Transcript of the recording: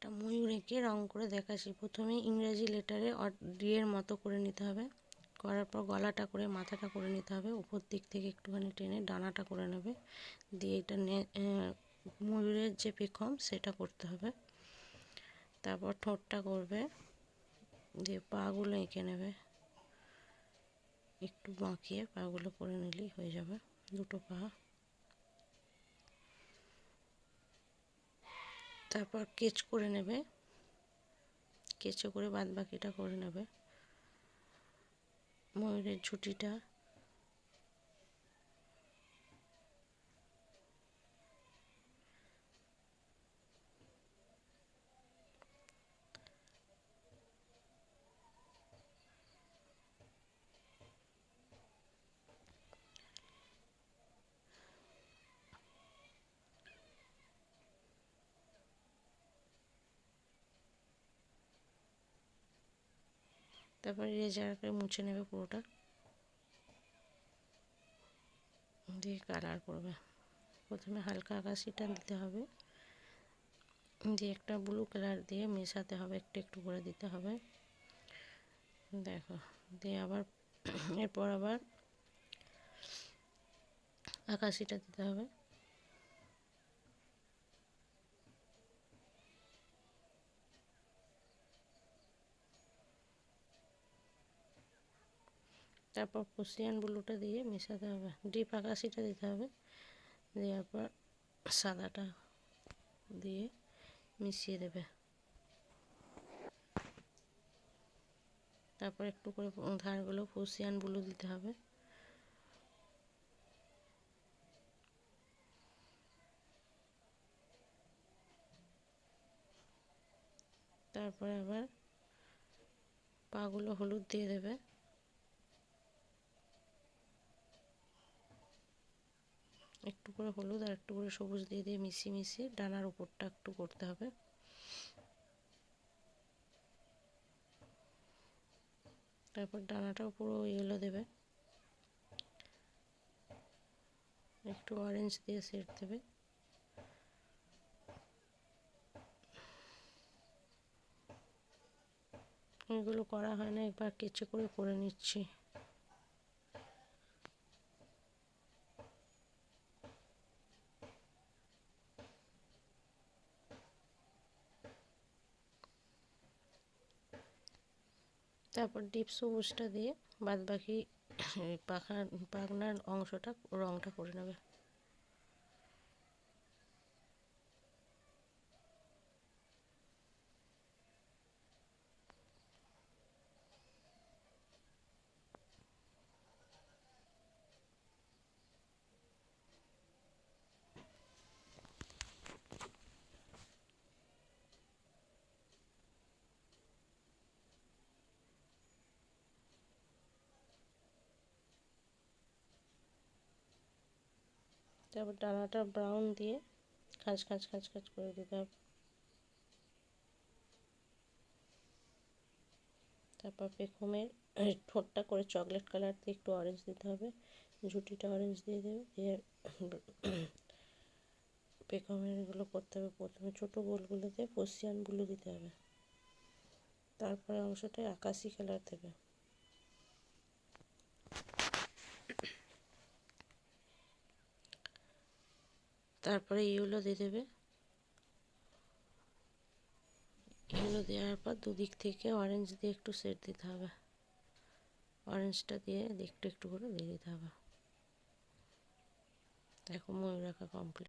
একটা ময়ূর এঁকে রং করে দেখাচ্ছি। প্রথমে ইংরেজি লেটারে ডি এর মতো করে নিতে হবে। করার পর গলাটা করে মাথাটা করে নিতে হবে, উপর দিক থেকে একটুখানি টেনে ডানাটা করে নেবে, দিয়ে এটা ময়ূরের যে পেখম সেটা করতে হবে। তারপর ঠোঁটটা করবে, দিয়ে পাগুলো এঁকে নেবে, একটু বাঁকিয়ে পাগুলো করে নিলেই হয়ে যাবে, দুটো পা। তারপর কেচ করে নেবে, কেচে করে বাদ বাকিটা করে নেবে। ময়ূরের ঝুঁটিটা তারপর রেজারকে মুছে নেবে পুরোটা, দিয়ে কালার করবে। প্রথমে হালকা আকাশিটা দিতে হবে, দিয়ে একটা ব্লু কালার দিয়ে মেশাতে হবে, একটু একটু করে দিতে হবে, দেখো। দিয়ে আবার এরপর আবার আকাশিটা দিতে হবে। তারপর পশিয়ান ব্লুটা দিয়ে মেশাতে হবে, ডিপ আকাশিটা দিতে হবে, দেওয়ার পর সাদাটা দিয়ে মিশিয়ে দেবে। তারপর একটু করে ধারগুলো পশিয়ান ব্লু দিতে হবে। তারপরে আবার পাগুলো হলুদ দিয়ে দেবে, একটু করে হলুদ আর একটু করে সবুজ দিয়ে দিয়ে মিশিয়ে মিশিয়ে ডানার উপরটা একটু করতে হবে। তারপর ডানাটাও পুরো ইয়েলো দেবে, একটু অরেঞ্জ দিয়ে শেড দেবে। এগুলো করা হয় না, একবার কেচে করে নিচ্ছি। তারপর ডিপ সবুজটা দিয়ে বাদ বাকি পাখনার অংশটা রংটা করে নেবে। তারপর ডানাটা ব্রাউন দিয়ে খাঁজ খাঁজ খাঁজ খাঁজ করে দিতে হবে। তারপর পেখমের ঠোঁটটা করে চকলেট কালার দিয়ে একটু অরেঞ্জ দিতে হবে, ঝুঁটিটা অরেঞ্জ দিয়ে দেবে, দিয়ে পেখমের এগুলো করতে হবে। প্রথমে ছোটো গোলগুলোতে পশিয়ান ব্লু দিতে হবে, তারপরে অংশটায় আকাশি কালার দেবে। তারপরে ইয়েলো দিয়ে দেবে, ইয়েলো দেওয়ার পর দুদিক থেকে অরেঞ্জ দিয়ে একটু শেড দিতে হবে, অরেঞ্জটা দিয়ে একটু একটু করে দিয়ে দিতে হবে। দেখো ময়ূর আঁকা কমপ্লিট।